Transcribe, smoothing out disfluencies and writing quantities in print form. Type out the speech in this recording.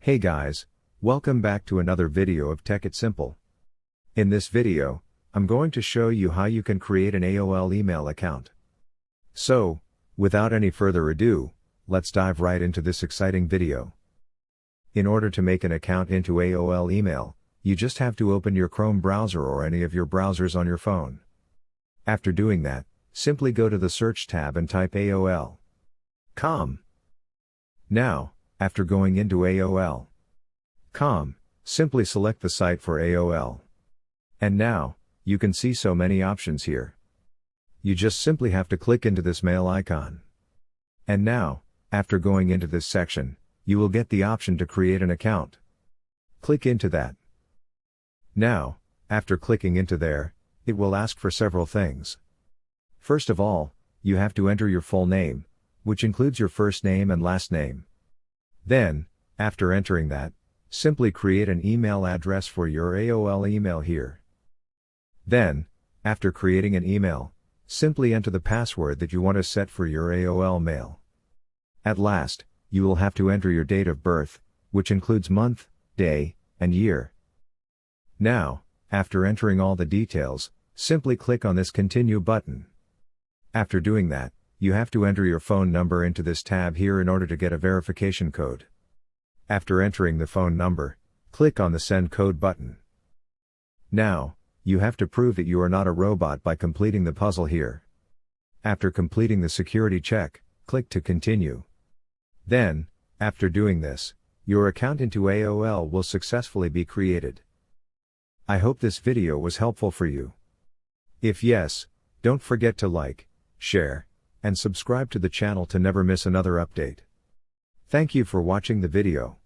Hey guys, welcome back to another video of Tech It Simple. In this video, I'm going to show you how you can create an AOL email account. So, without any further ado, let's dive right into this exciting video. In order to make an account into AOL email, you just have to open your Chrome browser or any of your browsers on your phone. After doing that, simply go to the search tab and type AOL.com. Now, after going into AOL.com, simply select the site for AOL. And now, you can see so many options here. You just simply have to click into this mail icon. And now, after going into this section, you will get the option to create an account. Click into that. Now, after clicking into there, it will ask for several things. First of all, you have to enter your full name, which includes your first name and last name. Then, after entering that, simply create an email address for your AOL email here. Then, after creating an email, simply enter the password that you want to set for your AOL mail. At last, you will have to enter your date of birth, which includes month, day, and year. Now, after entering all the details, simply click on this Continue button. After doing that, you have to enter your phone number into this tab here in order to get a verification code. After entering the phone number, click on the Send Code button. Now, you have to prove that you are not a robot by completing the puzzle here. After completing the security check, click to Continue. Then, after doing this, your account into AOL will successfully be created. I hope this video was helpful for you. If yes, don't forget to like, share, and subscribe to the channel to never miss another update. Thank you for watching the video.